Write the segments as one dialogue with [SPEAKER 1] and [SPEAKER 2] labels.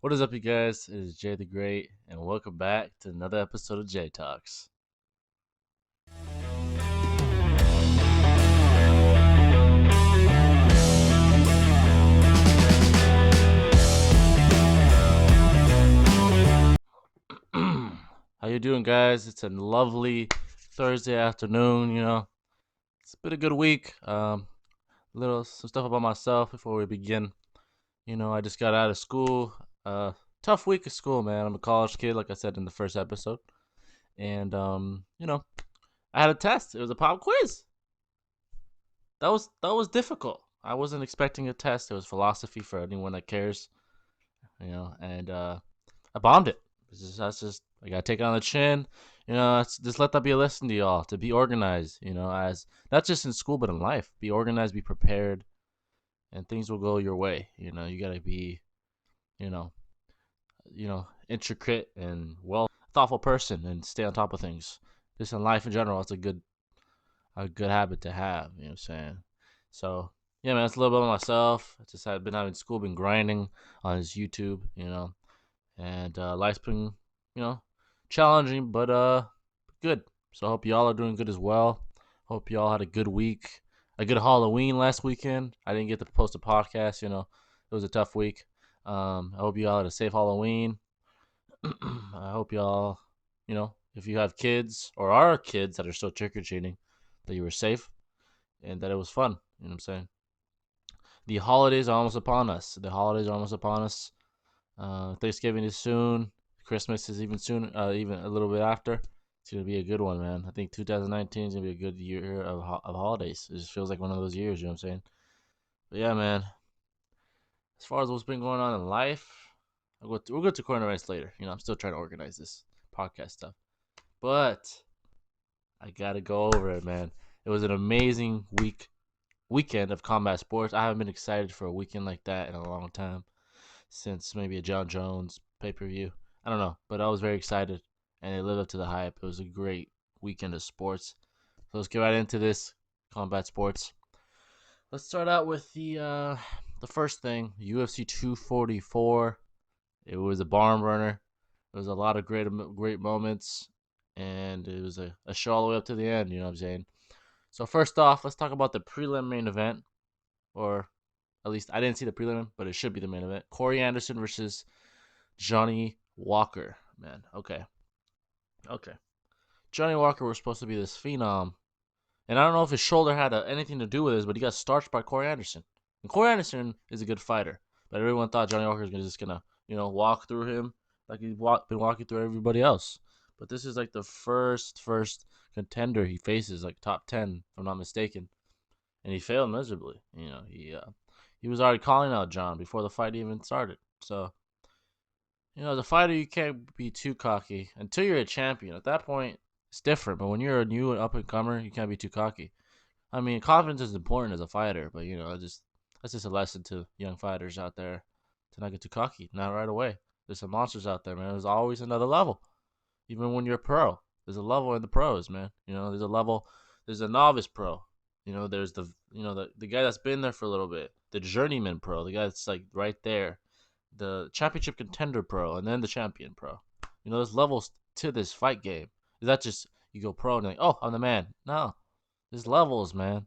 [SPEAKER 1] What is up, you guys? It is Jay the Great, and welcome back to another episode of Jay Talks. How you doing, guys? It's a lovely Thursday afternoon. It's been a good week. Some stuff about myself before we begin. I just got out of school. Tough week of school, man. I'm a college kid, like I said in the first episode, and I had a test. It was a pop quiz. That was difficult. I wasn't expecting a test. It was philosophy for anyone that cares, and I bombed it. That's just I gotta take it on the chin. Just let that be a lesson to y'all to be organized. As not just in school but in life. Be organized, be prepared, and things will go your way. You gotta be, you know, intricate and well thoughtful person and stay on top of things. Just in life in general, it's a good habit to have. You know what I'm saying? So yeah, man, it's a little bit about myself. I just had been out in school, been grinding on his YouTube, and life's been, you know, challenging, but good. So I hope y'all are doing good as well. Hope y'all had a good week, a good Halloween last weekend. I didn't get to post a podcast, it was a tough week. I hope y'all had a safe Halloween. I hope y'all, if you have kids or are kids that are still trick or treating, that you were safe and that it was fun. You know what I'm saying? The holidays are almost upon us. Thanksgiving is soon. Christmas is even soon, even a little bit after. It's gonna be a good one, man. I think 2019 is gonna be a good year of holidays. It just feels like one of those years. You know what I'm saying? But yeah, man. As far as what's been going on in life, we'll go to corner events later. I'm still trying to organize this podcast stuff, but I gotta go over it, man. It was an amazing weekend of combat sports. I haven't been excited for a weekend like that in a long time, since maybe a John Jones pay-per-view. I don't know, but I was very excited, and it lived up to the hype. It was a great weekend of sports. So let's get right into this combat sports. Let's start out with the first thing, UFC 244. It was a barn burner. There was a lot of great moments, and it was a show all the way up to the end. You know what I'm saying? So first off, let's talk about the prelim main event, or at least I didn't see the prelim, but it should be the main event. Corey Anderson versus Johnny Walker. Man, okay. Johnny Walker was supposed to be this phenom, and I don't know if his shoulder had anything to do with this, but he got starched by Corey Anderson. And Corey Anderson is a good fighter, but everyone thought Johnny Walker was just gonna, walk through him like he's been walking through everybody else. But this is like the first contender he faces, like top 10, if I'm not mistaken, and he failed miserably. He was already calling out John before the fight even started. So as a fighter, you can't be too cocky until you're a champion. At that point, it's different. But when you're a new up and comer, you can't be too cocky. I mean, confidence is important as a fighter, but that's just a lesson to young fighters out there to not get too cocky. Not right away. There's some monsters out there, man. There's always another level. Even when you're a pro, there's a level in the pros, man. There's a level. There's a novice pro. There's the guy that's been there for a little bit, the journeyman pro, the guy that's like right there, the championship contender pro, and then the champion pro. There's levels to this fight game. Is that just you go pro and like, oh, I'm the man? No, there's levels, man.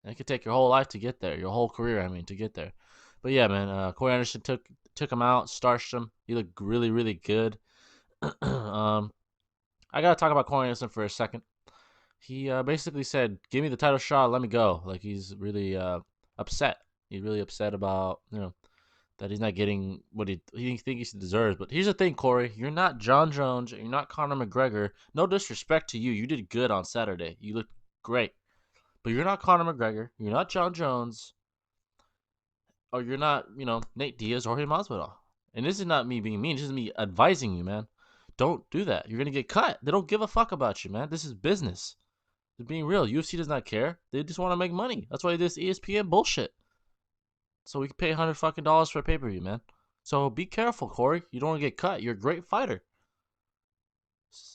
[SPEAKER 1] And it could take your whole life to get there, your whole career, I mean, to get there. But yeah, man, Corey Anderson took him out, starched him. He looked really, really good. I gotta talk about Corey Anderson for a second. He basically said, "Give me the title shot, let me go." Like he's really upset. He's really upset about that he's not getting what he thinks he deserves. But here's the thing, Corey. You're not John Jones. You're not Conor McGregor. No disrespect to you. You did good on Saturday. You looked great. But you're not Conor McGregor. You're not John Jones. Or you're not, Nate Diaz or Jorge Masvidal. And this is not me being mean. This is me advising you, man. Don't do that. You're going to get cut. They don't give a fuck about you, man. This is business. They're being real. UFC does not care. They just want to make money. That's why they do this ESPN bullshit. So we can pay $100 for a pay-per-view, man. So be careful, Corey. You don't want to get cut. You're a great fighter.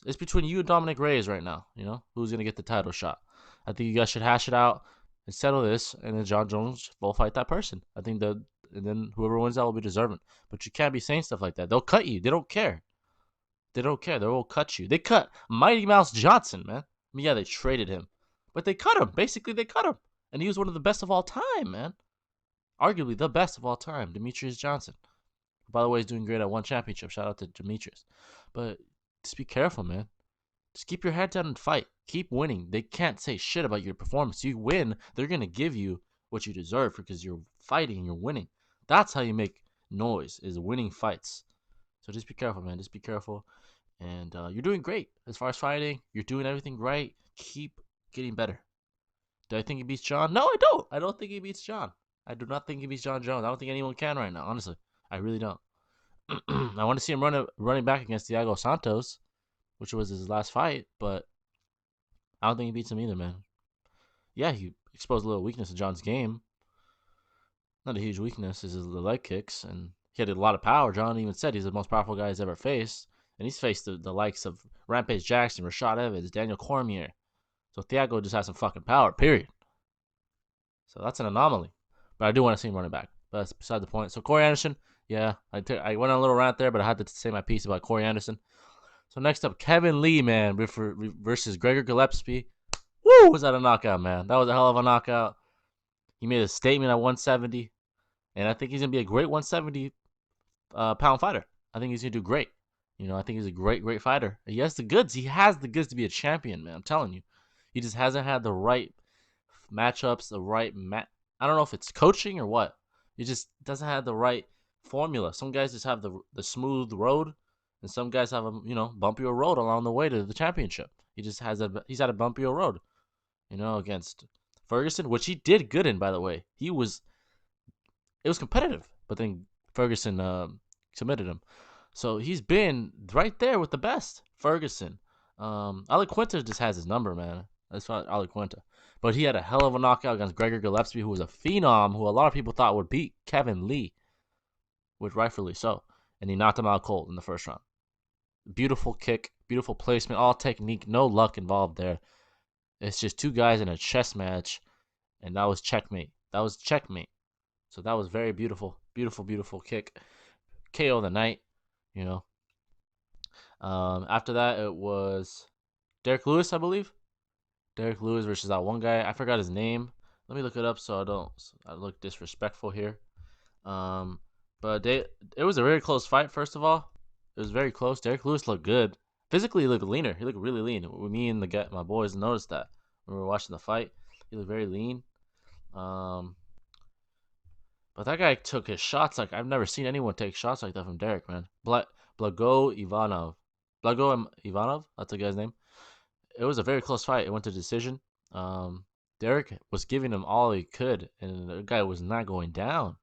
[SPEAKER 1] It's between you and Dominic Reyes right now. Who's going to get the title shot. I think you guys should hash it out and settle this, and then John Jones will fight that person. I think and then whoever wins that will be deserving. But you can't be saying stuff like that. They'll cut you. They don't care. They don't care. They will cut you. They cut Mighty Mouse Johnson, man. I mean, yeah, they traded him, but they cut him. Basically, they cut him, and he was one of the best of all time, man. Arguably the best of all time, Demetrius Johnson. By the way, he's doing great at one championship. Shout out to Demetrius. But just be careful, man. Just keep your head down and fight. Keep winning. They can't say shit about your performance. You win, they're going to give you what you deserve because you're fighting and you're winning. That's how you make noise, is winning fights. So just be careful, man. Just be careful. And you're doing great as far as fighting. You're doing everything right. Keep getting better. Do I think he beats John? No, I don't. I don't think he beats John. I do not think he beats John Jones. I don't think anyone can right now, honestly. I really don't. I want to see him running back against Thiago Santos, which was his last fight, but I don't think he beats him either, man. Yeah, he exposed a little weakness in John's game. Not a huge weakness, is his leg kicks, and he had a lot of power. John even said he's the most powerful guy he's ever faced, and he's faced the likes of Rampage Jackson, Rashad Evans, Daniel Cormier. So Thiago just has some fucking power, period. So that's an anomaly. But I do want to see him running back. But that's beside the point. So Corey Anderson, yeah, I went on a little rant there, but I had to say my piece about Corey Anderson. So next up, Kevin Lee, man, versus Gregor Gillespie. Woo! Was that a knockout, man? That was a hell of a knockout. He made a statement at 170, and I think he's gonna be a great 170 pound fighter. I think he's gonna do great. You know, I think he's a great fighter. He has the goods. He has the goods to be a champion, man. I'm telling you, he just hasn't had the right matchups, the right I don't know if it's coaching or what. He just doesn't have the right formula. Some guys just have the smooth road, and some guys have a bumpier road along the way to the championship. He's had a bumpier road, against Ferguson, which he did good in, by the way. It was competitive, but then Ferguson submitted him. So he's been right there with the best. Ferguson. Ali Quinta just has his number, man. That's why Ali Quinta. But he had a hell of a knockout against Gregor Gillespie, who was a phenom, who a lot of people thought would beat Kevin Lee, which rightfully so. And he knocked him out cold in the first round. Beautiful kick, beautiful placement, all technique, no luck involved there. It's just two guys in a chess match, and that was checkmate. So that was very beautiful, beautiful kick. KO of the night, After that, it was Derek Lewis, I believe. Derek Lewis versus that one guy. I forgot his name. Let me look it up so I look disrespectful here. But it was a very close fight. First of all, it was very close. Derek Lewis looked good. Physically, he looked leaner. He looked really lean. Me and my boys noticed that when we were watching the fight. He looked very lean. But that guy took his shots like I've never seen anyone take shots like that from Derek, man. Blago Ivanov. That's the guy's name. It was a very close fight. It went to decision. Derek was giving him all he could, and the guy was not going down.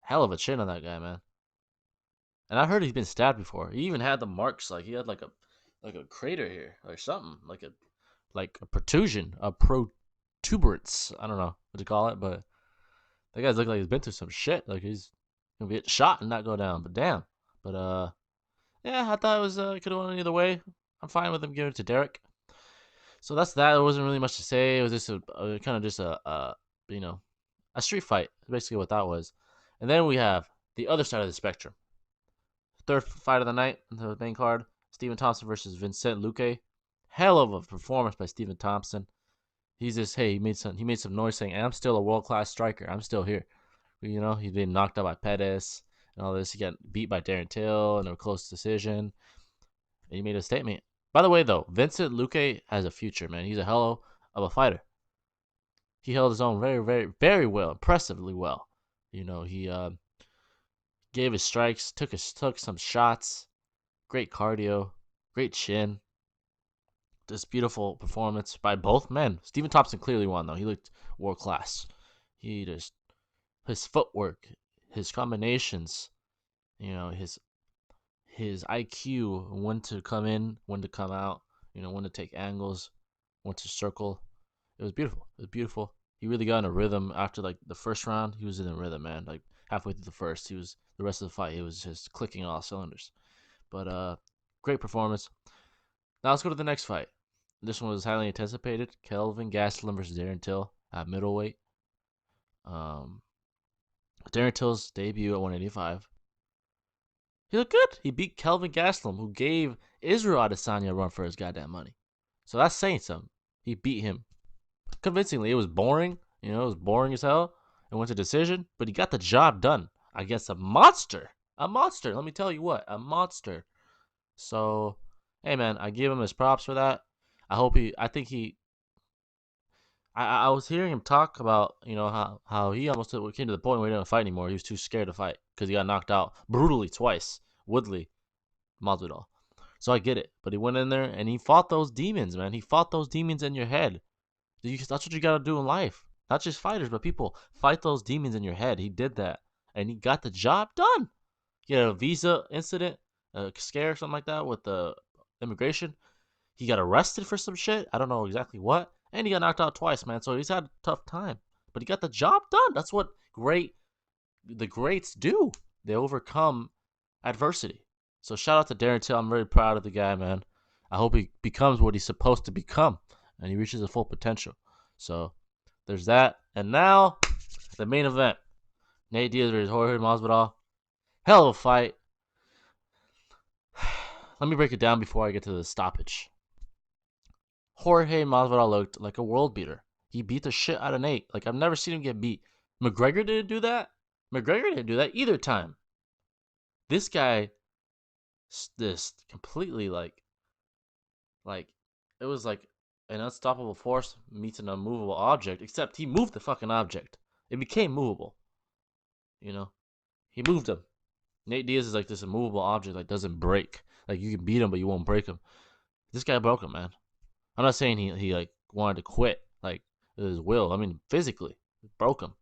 [SPEAKER 1] Hell of a chin on that guy, man. And I heard he's been stabbed before. He even had the marks, like he had like a crater here, or something, like a protrusion, a protuberance. I don't know what to call it, but that guy's looking like he's been through some shit. Like he's gonna get shot and not go down. But damn. But yeah, I thought it was could have went either way. I'm fine with him giving it to Derek. So that's that. There wasn't really much to say. It was just a street fight. Basically what that was. And then we have the other side of the spectrum. Third fight of the night, the main card, Stephen Thompson versus Vincent Luque. Hell of a performance by Stephen Thompson. He's just, he made some noise saying, I'm still a world-class striker. I'm still here. He's been knocked out by Pettis and all this. He got beat by Darren Till in a close decision. And he made a statement. By the way, though, Vincent Luque has a future, man. He's a hell of a fighter. He held his own very, very, very well, impressively well. He gave his strikes, took some shots, great cardio, great chin. Just beautiful performance by both men. Stephen Thompson clearly won, though. He looked world class. His footwork, his combinations, his IQ, when to come in, when to come out, when to take angles, when to circle. It was beautiful. He really got in a rhythm after like the first round. He was in a rhythm, man. Like halfway through the first, the rest of the fight, he was just clicking all cylinders. But great performance. Now let's go to the next fight. This one was highly anticipated. Kelvin Gastelum versus Darren Till at middleweight. Darren Till's debut at 185. He looked good. He beat Kelvin Gastelum, who gave Israel Adesanya a run for his goddamn money. So that's saying something. He beat him convincingly. It was boring. It was boring as hell. It went to decision, but he got the job done against a monster. A monster. Let me tell you what, a monster. So, hey man, I give him his props for that. I think he. I was hearing him talk about how he almost came to the point where he didn't fight anymore. He was too scared to fight because he got knocked out brutally twice. Woodley, Masvidal. So I get it, but he went in there and he fought those demons, man. He fought those demons in your head. That's what you gotta do in life. Not just fighters, but people fight those demons in your head. He did that, and he got the job done. He had a visa incident, a scare, something like that, with the immigration. He got arrested for some shit. I don't know exactly what, and he got knocked out twice, man. So he's had a tough time, but he got the job done. That's what the greats do. They overcome adversity. So shout out to Darren Till. I'm very proud of the guy, man. I hope he becomes what he's supposed to become, and he reaches his full potential. So there's that. And now the main event: Nate Diaz versus Jorge Masvidal. Hell of a fight. Let me break it down before I get to the stoppage. Jorge Masvidal looked like a world beater. He beat the shit out of Nate. Like, I've never seen him get beat. McGregor didn't do that. McGregor didn't do that either time. This guy, this completely like it was like an unstoppable force meets an unmovable object. Except he moved the fucking object. It became movable. He moved him. Nate Diaz is like this immovable object that doesn't break. Like, you can beat him, but you won't break him. This guy broke him, man. I'm not saying he like wanted to quit, like his will. I mean, physically, it broke him.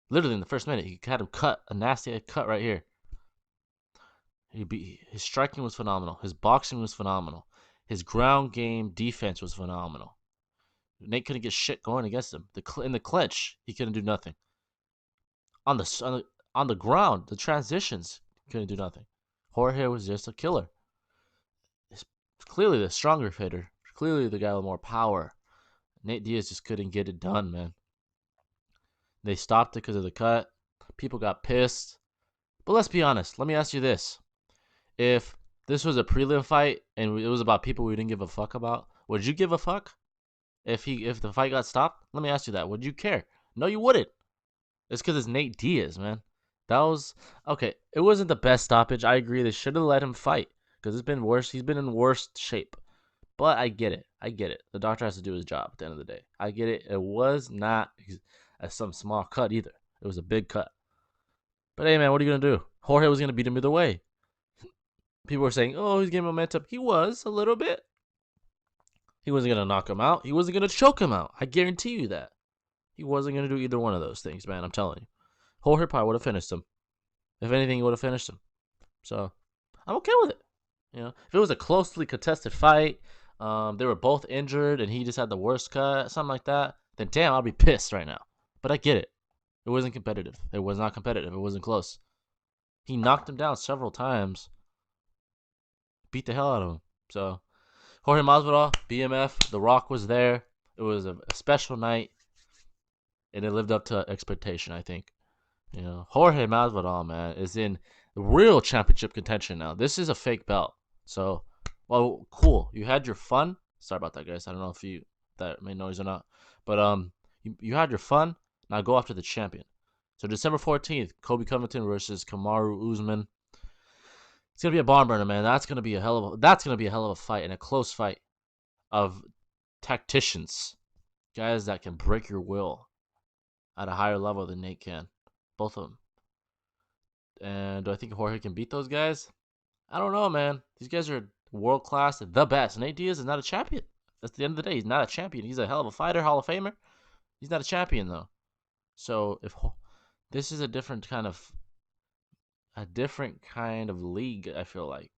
[SPEAKER 1] Literally in the first minute, he had him cut a nasty cut right here. His striking was phenomenal. His boxing was phenomenal. His ground game defense was phenomenal. Nate couldn't get shit going against him. In the clinch, he couldn't do nothing. On the ground, the transitions couldn't do nothing. Jorge was just a killer. He's clearly the stronger hitter. Clearly the guy with more power. Nate Diaz just couldn't get it done, man. They stopped it because of the cut. People got pissed. But let's be honest. Let me ask you this. If this was a prelim fight and it was about people we didn't give a fuck about, would you give a fuck? If the fight got stopped? Let me ask you that. Would you care? No, you wouldn't. It's because it's Nate Diaz, man. That was okay. It wasn't the best stoppage. I agree. They should have let him fight because it's been worse. He's been in worse shape. But I get it. The doctor has to do his job at the end of the day. I get it. It was not some small cut either. It was a big cut. But hey, man, what are you going to do? Jorge was going to beat him either way. People were saying, oh, he's getting momentum. He was a little bit. He wasn't going to knock him out. He wasn't going to choke him out. I guarantee you that. He wasn't going to do either one of those things, man. I'm telling you. Jorge probably would have finished him. If anything, he would have finished him. So I'm okay with it. If it was a closely contested fight, they were both injured and he just had the worst cut, something like that, then damn, I'll be pissed right now. But I get it. It wasn't competitive. It was not competitive. It wasn't close. He knocked him down several times. Beat the hell out of him. So, Jorge Masvidal, BMF, The Rock was there. It was a special night. And it lived up to expectation, I think. Jorge Masvidal, man, is in real championship contention now. This is a fake belt. So, well, cool. You had your fun. Sorry about that, guys. I don't know if that made noise or not. But you had your fun. Now go after the champion. So December 14th, Kobe Covington versus Kamaru Usman. It's gonna be a barn burner, man. That's gonna be a hell of a fight and a close fight of tacticians, guys that can break your will at a higher level than Nate can. Both of them. And do I think Jorge can beat those guys? I don't know, man. These guys are world class, the best. Nate Diaz is not a champion. That's the end of the day. He's not a champion. He's a hell of a fighter, Hall of Famer. He's not a champion though. So if this is a different kind of league, I feel like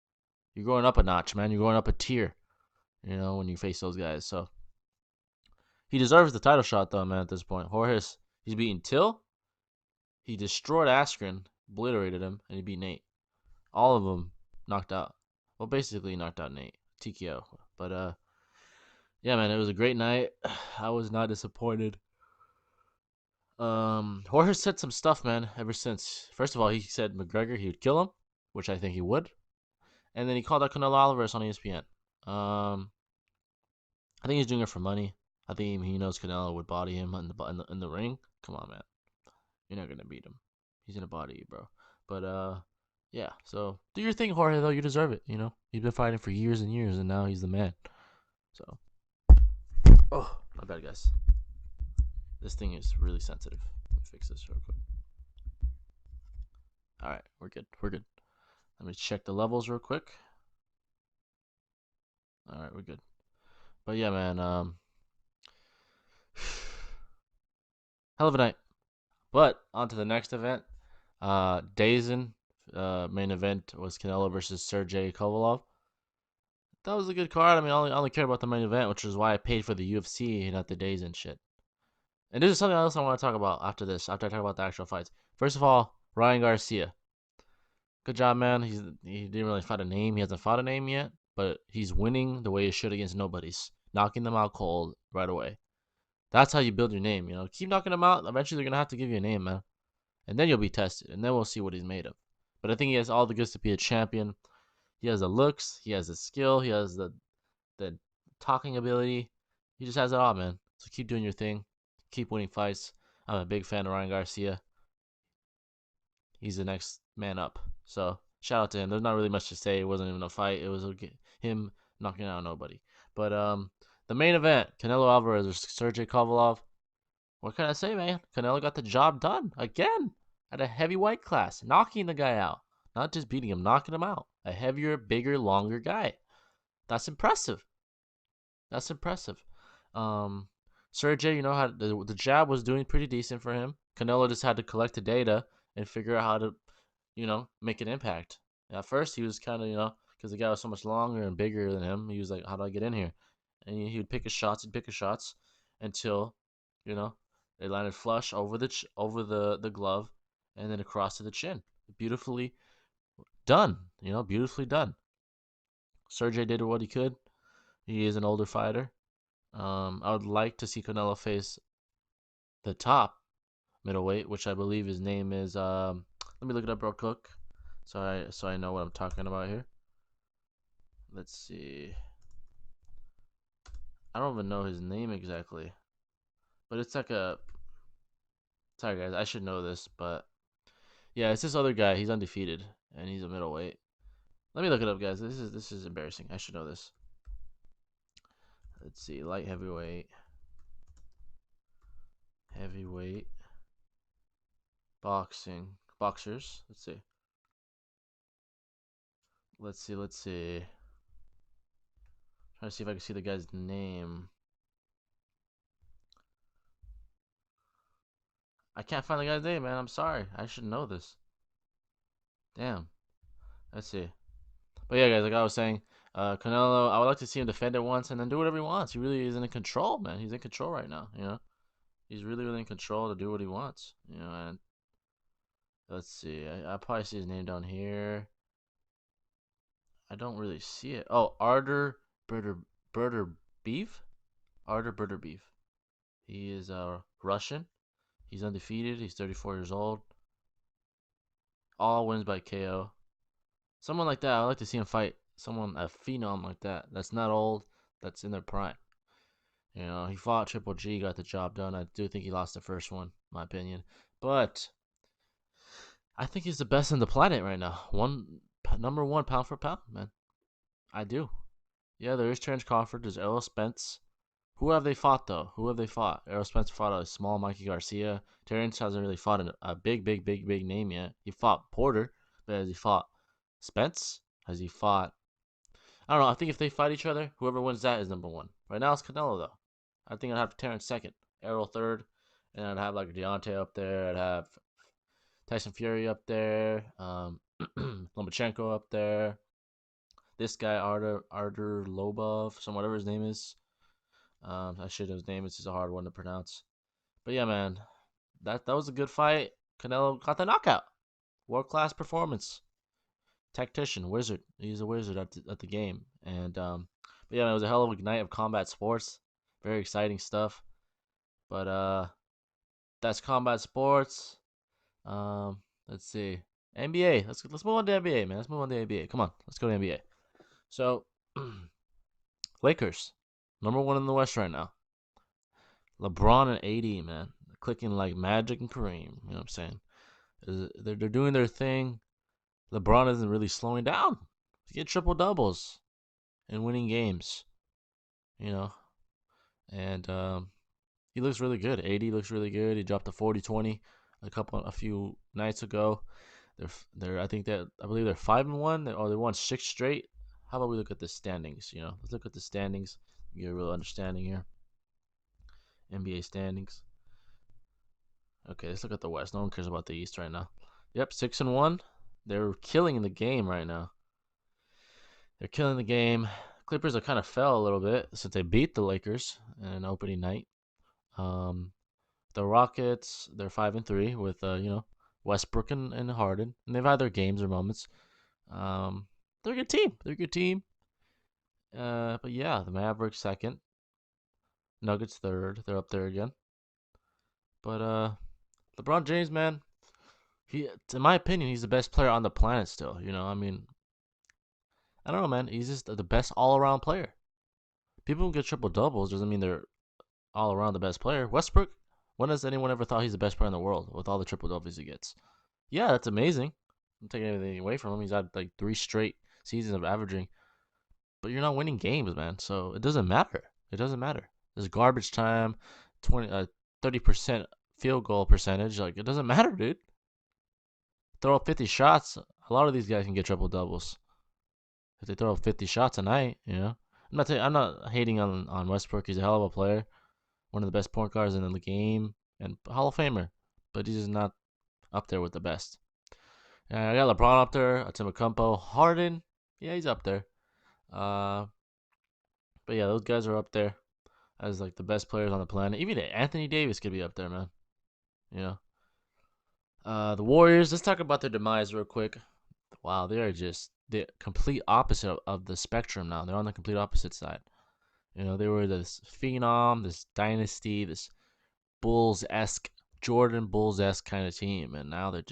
[SPEAKER 1] you're going up a notch, man. You're going up a tier. When you face those guys. So he deserves the title shot though, man. At this point, he's beating Till. He destroyed Askren, obliterated him, and he beat Nate. All of them knocked out. Well, basically knocked out Nate. TKO. But yeah, man, it was a great night. I was not disappointed. Jorge said some stuff, man. Ever since, first of all, he said McGregor he would kill him, which I think he would, and then he called out Canelo Alvarez on ESPN. Um, I think he's doing it for money. I think he knows Canelo would body him in the ring. Come on, man, you're not gonna beat him. He's gonna body you, bro. But yeah. So do your thing, Jorge. Though you deserve it. You know you've been fighting for years and years, and now he's the man. So, oh my bad, guys. This thing is really sensitive. Let me fix this real quick. All right, we're good. We're good. Let me check the levels real quick. All right, we're good. But yeah, man. Hell of a night. But on to the next event. Dazen, main event was Canelo versus Sergey Kovalev. That was a good card. I mean, I only care about the main event, which is why I paid for the UFC and not the Dazen shit. And this is something else I want to talk about after this. After I talk about the actual fights. First of all, Ryan Garcia. Good job, man. He didn't really fight a name. He hasn't fought a name yet, but he's winning the way he should against nobodies, knocking them out cold right away. That's how you build your name. You know, keep knocking them out. Eventually, they're gonna have to give you a name, man, and then you'll be tested, and then we'll see what he's made of. But I think he has all the goods to be a champion. He has the looks. He has the skill. He has the talking ability. He just has it all, man. So keep doing your thing. Keep winning fights. I'm a big fan of Ryan Garcia. He's the next man up. So shout out to him. There's not really much to say. It wasn't even a fight. It was him knocking out nobody. But the main event: Canelo Alvarez versus Sergey Kovalev. What can I say, man? Canelo got the job done again at a heavyweight class, knocking the guy out. Not just beating him, knocking him out. A heavier, bigger, longer guy. That's impressive. That's impressive. Um, Sergey, you know how the jab was doing pretty decent for him. Canelo just had to collect the data and figure out how to, make an impact. At first, he was kind of, because the guy was so much longer and bigger than him, he was like, "How do I get in here?" And he would pick his shots and pick his shots until, you know, they landed flush over the glove and then across to the chin. Beautifully done. Beautifully done. Sergey did what he could. He is an older fighter. I would like to see Canelo face the top middleweight, which I believe his name is. Let me look it up real quick, so I know what I'm talking about here. Let's see. I don't even know his name exactly, but it's like a. Sorry guys, I should know this, but yeah, it's this other guy. He's undefeated and he's a middleweight. Let me look it up, guys. This is embarrassing. I should know this. Let's see, light heavyweight, boxers. Let's see. Trying to see if I can see the guy's name. I can't find the guy's name, man. I'm sorry. I should know this. Damn. Let's see. But yeah, guys, like I was saying, Canelo, I would like to see him defend it once and then do whatever he wants. He really is in control, man. He's in control right now, He's really, really in control to do what he wants, and let's see. I probably see his name down here. I don't really see it. Oh, Burder Beef? Artur Beef. He is Russian. He's undefeated. He's 34 years old. All wins by KO. Someone like that, I'd like to see him fight someone, a phenom like that. That's not old. That's in their prime. He fought Triple G, got the job done. I do think he lost the first one, my opinion. But I think he's the best on the planet right now. Number one pound for pound, man. I do. Yeah, there is Terence Crawford. There's Errol Spence. Who have they fought though? Errol Spence fought a small Mikey Garcia. Terence hasn't really fought a big name yet. He fought Porter, but has he fought Spence? Has he fought? I don't know. I think if they fight each other, whoever wins that is number one. Right now it's Canelo though. I think I'd have Terence second, Errol third, and I'd have like Deontay up there. I'd have Tyson Fury up there, Lomachenko up there. This guy Artur Lobov, whatever his name is. I should know his name. It's just a hard one to pronounce. But yeah, man, that was a good fight. Canelo got the knockout. World class performance. Tactician, wizard. He's a wizard at the game. And but yeah, man, it was a hell of a night of combat sports. Very exciting stuff. But That's combat sports. Let's see. NBA. Let's move on to NBA, man. Let's move on to NBA. Come on, let's go to NBA. So, Lakers, number one in the West right now. LeBron and AD, man, clicking like magic and Kareem. You know what I'm saying? They're doing their thing. LeBron isn't really slowing down. He get triple doubles and winning games. You know, and he looks really good. AD looks really good. He dropped a 40-20 a few nights ago. I believe they're 5-1, or they won 6 straight. How about we look at the standings? Let's look at the standings. Get a real understanding here. NBA standings. Okay, let's look at the West. No one cares about the East right now. Yep, 6-1. They're killing the game right now. They're killing the game. Clippers have kind of fell a little bit since they beat the Lakers in opening night. The Rockets, they're 5-3 with Westbrook and Harden, and they've had their games or moments. They're a good team. They're a good team. But yeah, the Mavericks second, Nuggets third. They're up there again. But LeBron James, man, in my opinion, he's the best player on the planet still. I mean, I don't know, man. He's just the best all-around player. People who get triple doubles doesn't mean they're all around the best player. Westbrook, when has anyone ever thought he's the best player in the world with all the triple doubles he gets? Yeah, that's amazing. I'm taking anything away from him. He's had like 3 straight seasons of averaging, but you're not winning games, man. So it doesn't matter. It doesn't matter. There's garbage time, 30% field goal percentage. Like, it doesn't matter, dude. Throw up 50 shots. A lot of these guys can get triple doubles if they throw up 50 shots a night. I'm not hating on Westbrook. He's a hell of a player, one of the best point guards in the game, and Hall of Famer. But he's just not up there with the best. I got LeBron up there, Antetokounmpo, Harden. Yeah, he's up there. But yeah, those guys are up there as like the best players on the planet. Even Anthony Davis could be up there, man. You know. The Warriors. Let's talk about their demise real quick. Wow, they are just the complete opposite of the spectrum now. They're on the complete opposite side. They were this phenom, this dynasty, this Bulls-esque, Jordan Bulls-esque kind of team, and now they're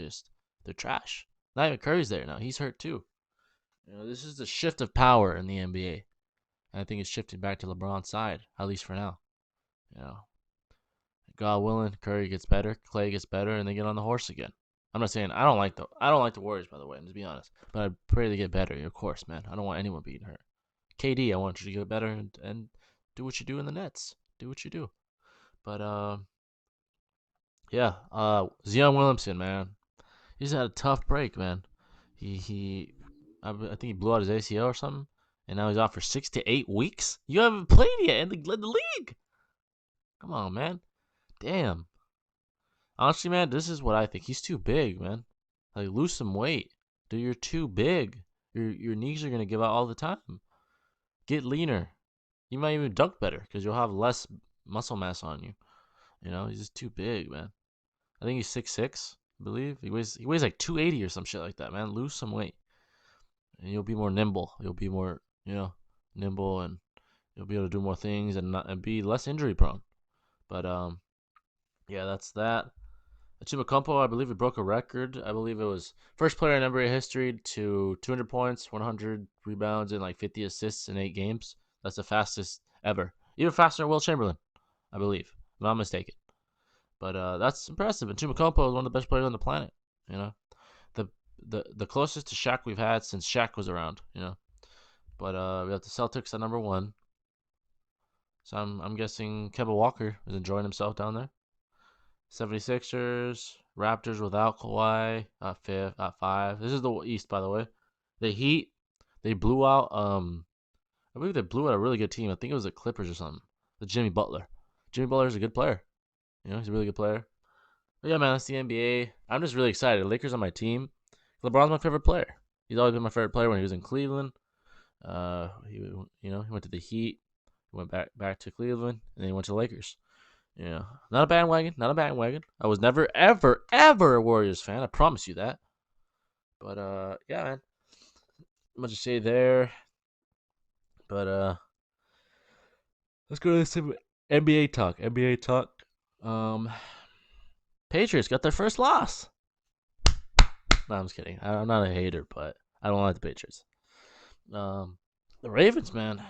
[SPEAKER 1] trash. Not even Curry's there now. He's hurt too. This is the shift of power in the NBA. And I think it's shifting back to LeBron's side, at least for now. You know, God willing, Curry gets better, Clay gets better, and they get on the horse again. I'm not saying I don't like the Warriors, by the way. Let's be honest, but I pray they get better. Of course, man. I don't want anyone being hurt. KD, I want you to get better and do what you do in the Nets. Do what you do. But yeah, Zion Williamson, man, he's had a tough break, man. I think he blew out his ACL or something, and now he's out for 6 to 8 weeks. You haven't played yet in the league. Come on, man. Damn. Honestly, man, this is what I think. He's too big, man. Like, lose some weight. Dude, you're too big. Your knees are gonna give out all the time. Get leaner. You might even dunk better because you'll have less muscle mass on you. He's just too big, man. I think he's 6'6", I believe. He weighs like 280 or some shit like that, man. Lose some weight. And you'll be more nimble. You'll be more, nimble, and you'll be able to do more things and be less injury prone. But yeah, that's that. Antetokounmpo, I believe he broke a record. I believe it was first player in NBA history to 200 points, 100 rebounds, and like 50 assists in 8 games. That's the fastest ever. Even faster than Will Chamberlain, I believe, if I'm not mistaken. But that's impressive. And Antetokounmpo is one of the best players on the planet. The closest to Shaq we've had since Shaq was around. But we have the Celtics at number 1. So I'm guessing Kemba Walker is enjoying himself down there. 76ers, Raptors without Kawhi at 5. This is the East, by the way. The Heat, they blew out. I believe they blew out a really good team. I think it was the Clippers or something. The Jimmy Butler. Jimmy Butler is a good player. He's a really good player. But yeah, man, that's the NBA. I'm just really excited. The Lakers are my team. LeBron's my favorite player. He's always been my favorite player when he was in Cleveland. He went to the Heat, went back to Cleveland, and then he went to the Lakers. Not a bandwagon. I was never, ever, ever a Warriors fan. I promise you that. But yeah, man. I'm gonna just say there. But let's go to some NBA talk. Um, Patriots got their first loss. No, I'm just kidding. I'm not a hater, but I don't like the Patriots. Um, the Ravens, man.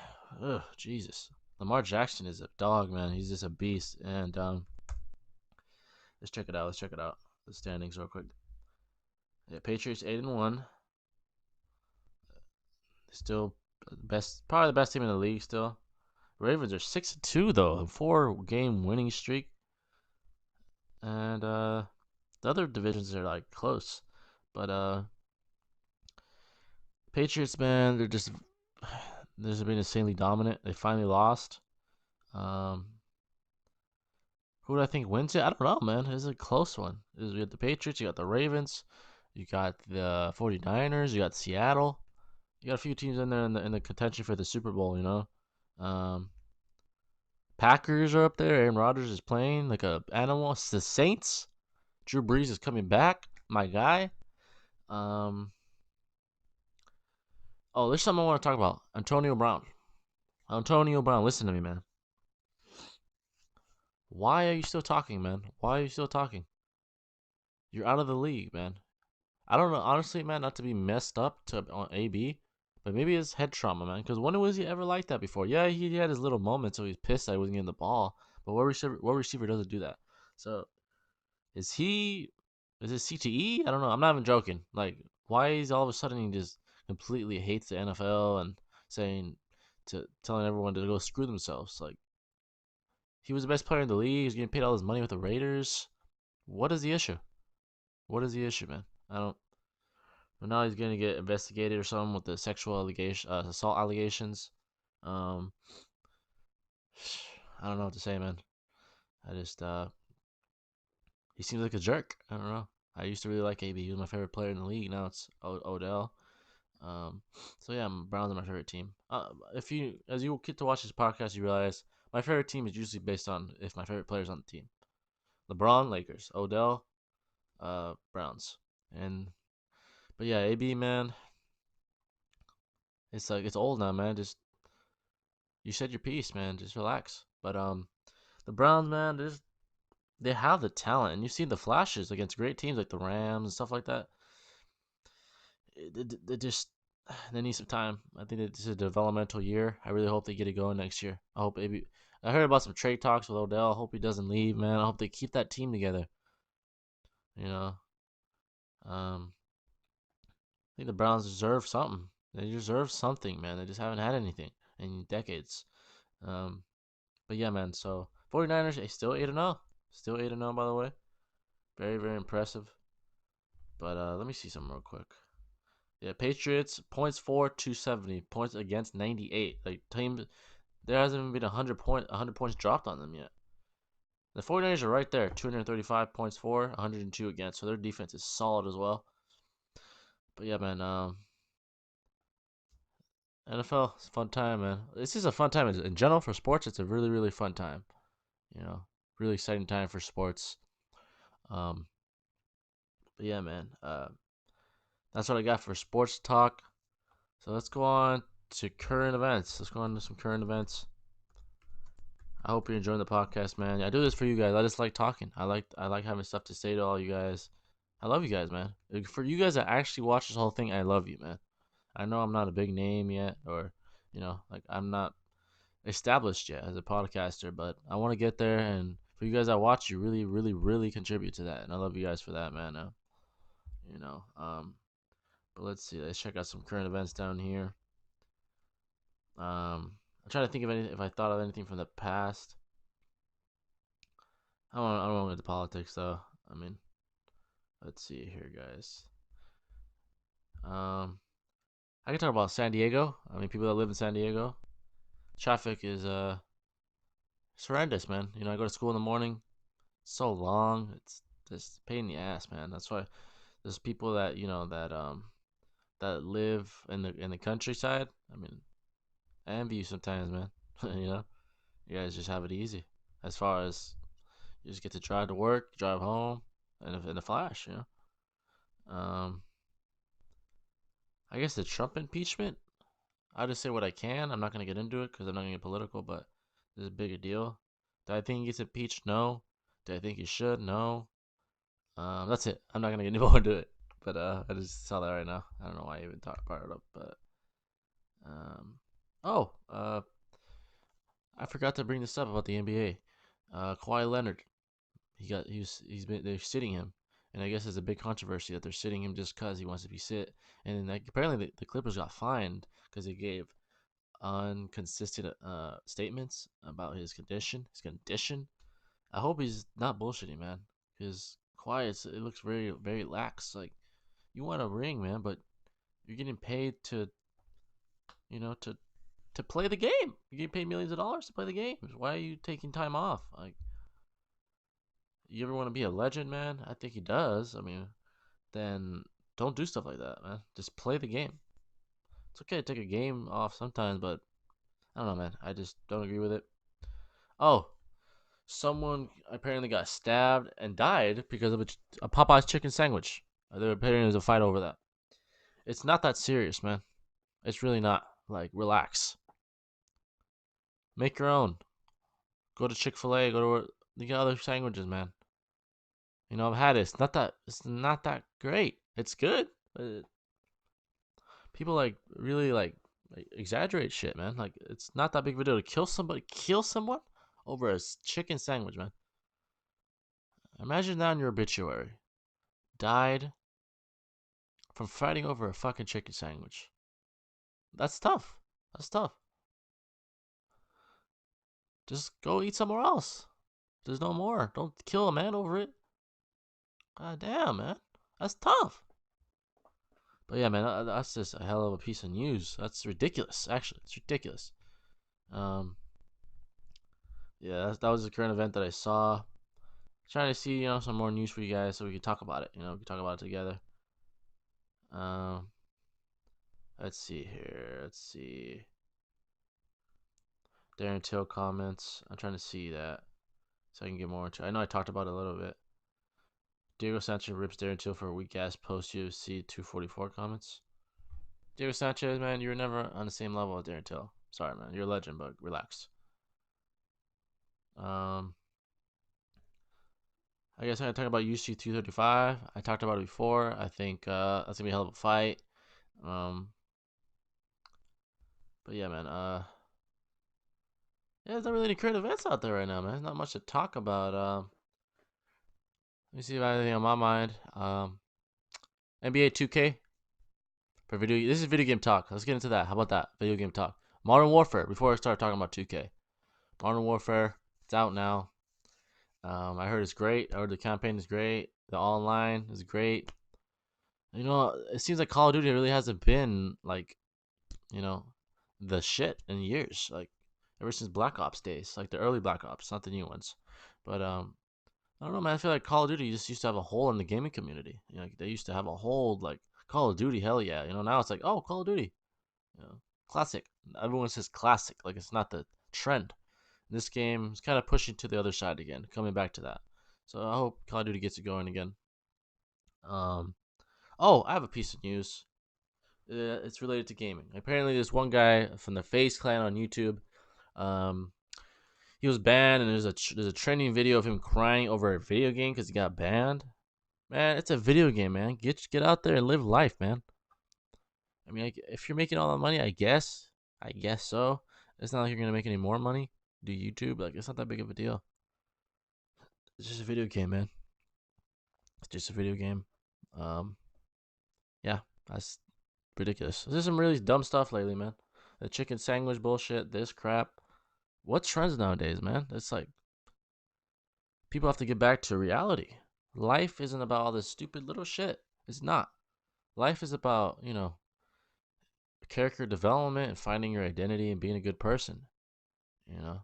[SPEAKER 1] Ugh, Jesus. Lamar Jackson is a dog, man. He's just a beast. And let's check it out. Let's check it out. The standings real quick. Yeah, Patriots 8-1. Still best, probably the best team in the league. Still, Ravens are 6-2 though, 4-game winning streak. And the other divisions are like close, but Patriots, man, they're just been insanely dominant. They finally lost. Um, who do I think wins it? I don't know, man. It's a close one. You got the Patriots, you got the Ravens, you got the 49ers, you got Seattle. You got a few teams in there in the contention for the Super Bowl, you know. Um, Packers are up there. Aaron Rodgers is playing like a animal. It's the Saints. Drew Brees is coming back. My guy. Um, oh, there's something I want to talk about. Antonio Brown. Antonio Brown, listen to me, man. Why are you still talking, man? Why are you still talking? You're out of the league, man. I don't know, honestly, man, not to be messed up to on AB, but maybe it's head trauma, man. Because when was he ever like that before? Yeah, he had his little moments, so he's pissed that he wasn't getting the ball. But what receiver doesn't do that? So is he? Is it CTE? I don't know. I'm not even joking. Like, why is all of a sudden he just completely hates the NFL and telling everyone to go screw themselves? Like, he was the best player in the league. He's getting paid all his money with the Raiders. What is the issue? What is the issue, man? I don't. But now he's gonna get investigated or something with the sexual assault allegations. Um, I don't know what to say, man. I just he seems like a jerk. I don't know. I used to really like AB. He was my favorite player in the league. Now it's Odell. Um, so yeah, Browns are my favorite team. If you as you get to watch this podcast, you realize my favorite team is usually based on if my favorite players on the team. LeBron, Lakers. Odell, Browns. And but yeah, AB, man, it's like it's old now, man. Just you said your piece, man. Just relax. But the Browns, man, they have the talent, and you see the flashes against great teams like the Rams and stuff like that. They just they need some time. I think that this is a developmental year. I really hope they get it going next year. I hope maybe I heard about some trade talks with Odell. I hope he doesn't leave, man. I hope they keep that team together. You know, um, I think the Browns deserve something. They deserve something, man. They just haven't had anything in decades. Um, but yeah, man. So 49ers, they still 8-0. Still 8-0, by the way. Very, very impressive. But let me see something real quick. Yeah, Patriots points for 270, points against 98. Like teams, there hasn't even been 100 points dropped on them yet. The 49ers are right there, 235 points for, 102 against. So their defense is solid as well. But yeah, man. NFL, it's a fun time, man. This is a fun time in general for sports. It's a really, really fun time. You know, really exciting time for sports. Um, but yeah, man. That's what I got for sports talk. So let's go on to current events. Let's go on to some current events. I hope you're enjoying the podcast, man. I do this for you guys. I just like talking. I like having stuff to say to all you guys. I love you guys, man. For you guys that actually watch this whole thing, I love you, man. I know I'm not a big name yet, or like I'm not established yet as a podcaster, but I want to get there. And for you guys that watch, you really, really, really contribute to that, and I love you guys for that, man. You know, but let's see. Let's check out some current events down here. I'm trying to think of anything if I thought of anything from the past. I don't want to get to politics though. I mean, let's see here, guys. I can talk about San Diego. I mean, people that live in San Diego. Traffic is it's horrendous, man. I go to school in the morning. It's so long. It's just a pain in the ass, man. That's why there's people that that live in the countryside. I mean, I envy you sometimes, man. You guys just have it easy. As far as you just get to drive to work, drive home, and in a flash, Um, I guess the Trump impeachment. I'll just say what I can. I'm not gonna get into it because I'm not gonna get political, but this is a bigger deal. Do I think he gets impeached? No. Do I think he should? No. That's it. I'm not gonna get any more into it. But I just saw that right now. I don't know why I even brought it up, but um, oh, I forgot to bring this up about the NBA. Kawhi Leonard, they're sitting him, and I guess there's a big controversy that they're sitting him just because he wants to be sit. And then, like, apparently the Clippers got fined because they gave inconsistent statements about his condition. His condition. I hope he's not bullshitting, man, because Kawhi, it looks very very lax. Like, you want a ring, man, but you're getting paid to, to play the game. You get paid millions of dollars to play the game. Why are you taking time off? Like, you ever want to be a legend, man? I think he does. I mean, then don't do stuff like that, man. Just play the game. It's okay to take a game off sometimes, but I don't know, man. I just don't agree with it. Oh, someone apparently got stabbed and died because of a Popeye's chicken sandwich. There apparently was a fight over that. It's not that serious, man. It's really not. Like, relax. Make your own. Go to Chick-fil-A. Go to you get other sandwiches, man. I've had it. It's not that great. It's good, but people like really like exaggerate shit, man. Like, it's not that big of a deal to kill someone over a chicken sandwich, man. Imagine that in your obituary. Died from fighting over a fucking chicken sandwich. That's tough. That's tough. Just go eat somewhere else. There's no more. Don't kill a man over it. God damn, man. That's tough. But yeah, man, that's just a hell of a piece of news. That's ridiculous. Actually, it's ridiculous. Um, yeah, that was the current event that I saw. Trying to see, some more news for you guys so we can talk about it. We can talk about it together. Um, let's see here. Let's see. Darren Till comments. I'm trying to see that so I can get more into it. I know I talked about it a little bit. Diego Sanchez rips Darren Till for a weak ass post UFC 244 comments. Diego Sanchez, man, you were never on the same level as Darren Till. Sorry, man. You're a legend, but relax. I guess I'm gonna talk about UFC 235. I talked about it before. I think that's gonna be a hell of a fight. Um, but yeah, man. Yeah, there's not really any current events out there right now, man. There's not much to talk about. Let me see if I have anything on my mind. NBA 2K for video. This is video game talk. Let's get into that. How about that? Video game talk. Modern Warfare. Before I start talking about 2K, Modern Warfare. It's out now. I heard it's great. I heard the campaign is great. The online is great. It seems like Call of Duty really hasn't been like, you know, the shit in years. Like, ever since Black Ops days, like the early Black Ops, not the new ones. But I don't know, man. I feel like Call of Duty just used to have a hole in the gaming community. Like, they used to have a hole like Call of Duty, hell yeah. Now it's like, oh, Call of Duty, classic. Everyone says classic, like it's not the trend. This game is kind of pushing to the other side again, coming back to that. So I hope Call of Duty gets it going again. Oh, I have a piece of news. It's related to gaming. Apparently, this one guy from the FaZe Clan on YouTube, um, he was banned, and there's a trending video of him crying over a video game because he got banned. Man, it's a video game, man. Get out there and live life, man. I mean, if you're making all that money, I guess so. It's not like you're gonna make any more money. Do YouTube, like, it's not that big of a deal. It's just a video game, man. It's just a video game. Um, yeah, that's ridiculous. There's some really dumb stuff lately, man. The chicken sandwich bullshit, this crap. What trends nowadays, man? It's like people have to get back to reality. Life isn't about all this stupid little shit. It's not. Life is about, character development and finding your identity and being a good person. You know,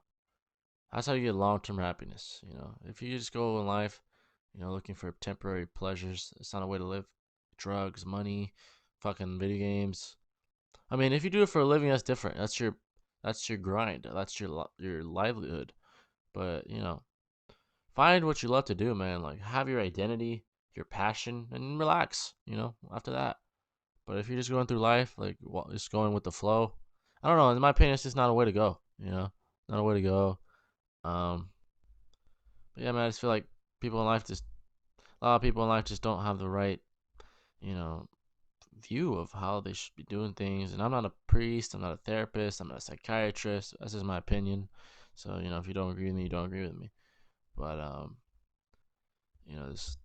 [SPEAKER 1] that's how you get long-term happiness. If you just go in life, looking for temporary pleasures, it's not a way to live. Drugs, money, fucking video games. I mean, if you do it for a living, that's different. That's your grind. That's your livelihood. But find what you love to do, man. Like, have your identity, your passion, and relax. After that. But if you're just going through life, like, just going with the flow, I don't know. In my opinion, it's just not a way to go. Not a way to go. But yeah, man, I just feel like people in life just A lot of people in life just don't have the right, you know, view of how they should be doing things. And I'm not a priest, I'm not a therapist, I'm not a psychiatrist. That's just my opinion. So, if you don't agree with me, you don't agree with me. But this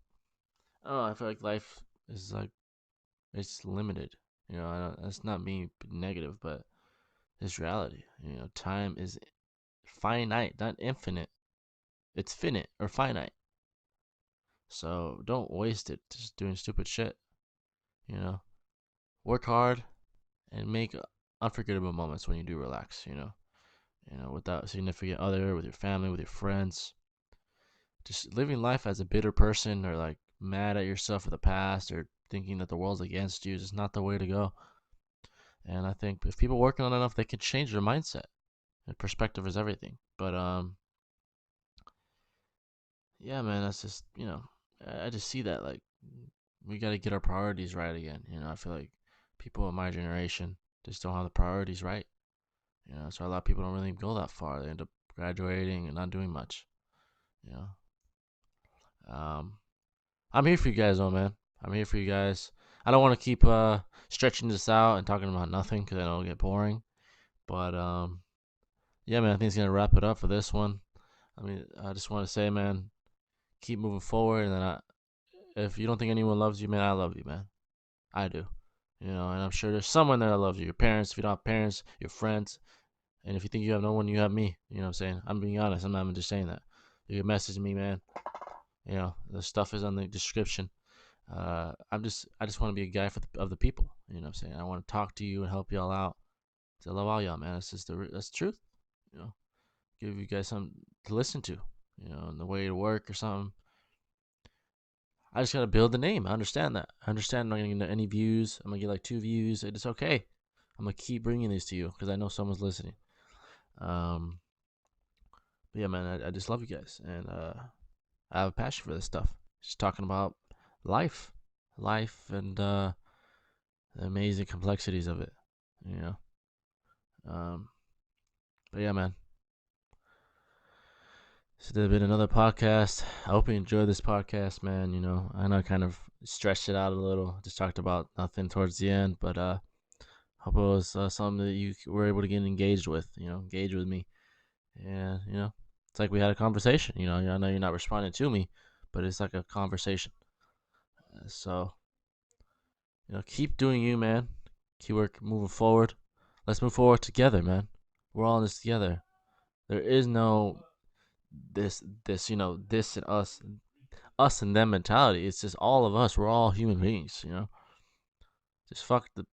[SPEAKER 1] I don't know, I feel like life is like it's limited. That's not me negative, but it's reality. Time is finite, not infinite. It's finite or finite. So don't waste it just doing stupid shit. You know, work hard and make unforgettable moments when you do relax. With that significant other, with your family, with your friends. Just living life as a bitter person or like mad at yourself for the past or thinking that the world's against you is just not the way to go. And I think if people work on it enough, they can change their mindset. And perspective is everything. But yeah, man, that's just I just see that like we got to get our priorities right again. I feel like people in my generation just don't have the priorities right. So a lot of people don't really go that far. They end up graduating and not doing much. You um, I'm here for you guys, though, man. I'm here for you guys. I don't want to keep stretching this out and talking about nothing because I know it'll get boring. But yeah, man, I think it's gonna wrap it up for this one. I mean, I just want to say, man, keep moving forward. And then if you don't think anyone loves you, man, I love you, man. I do. And I'm sure there's someone there that loves you. Your parents, if you don't have parents, your friends. And if you think you have no one, you have me. You know what I'm saying? I'm being honest. I'm not even just saying that. You can message me, man. The stuff is on the description. I just want to be a guy of the people. You know what I'm saying? I want to talk to you and help y'all out. I love all y'all, man. That's the truth. You know, give you guys something to listen to. On the way to work or something. I just gotta build the name. I understand that. I understand I'm not gonna get any views. I'm gonna get like 2 views. It's okay. I'm gonna keep bringing these to you because I know someone's listening. But yeah, man, I just love you guys, and I have a passion for this stuff. Just talking about life, and the amazing complexities of it. You know. But yeah, man. So there's been another podcast. I hope you enjoyed this podcast, man. I know I kind of stretched it out a little. Just talked about nothing towards the end, but hope it was something that you were able to get engaged with. Engage with me, and it's like we had a conversation. I know you're not responding to me, but it's like a conversation. So keep doing you, man. Keep moving forward. Let's move forward together, man. We're all in this together. There is no this this and us and them mentality. It's just all of us. We're all human beings. Just fuck the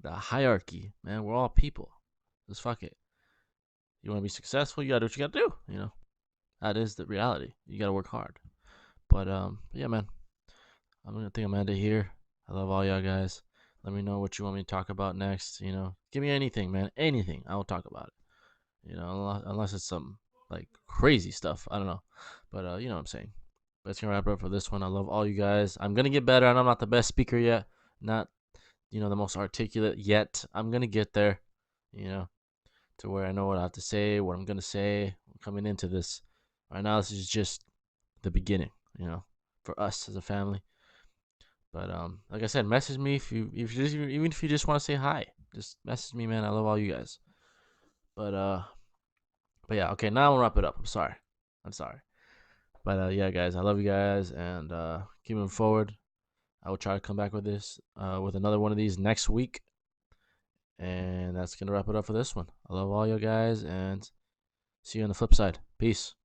[SPEAKER 1] hierarchy, man. We're all people. Just fuck it. You want to be successful, you gotta do what you gotta do. That is the reality. You gotta work hard. But yeah, man. I think I'm gonna end it here. I love all y'all guys. Let me know what you want me to talk about next. Give me anything, man. Anything. I will talk about it. Unless it's some like crazy stuff. I don't know. But you know what I'm saying. But it's gonna wrap it up for this one. I love all you guys. I'm gonna get better, and I'm not the best speaker yet. Not the most articulate yet. I'm gonna get there. To where I know what I have to say, what I'm gonna say coming into this. Right now, this is just the beginning. For us as a family. But like I said, message me even if you just want to say hi. Just message me, man. I love all you guys. But yeah, okay. Now I'll wrap it up. I'm sorry. But yeah, guys, I love you guys, and keep moving forward. I will try to come back with this, with another one of these next week. And that's going to wrap it up for this one. I love all you guys, and see you on the flip side. Peace.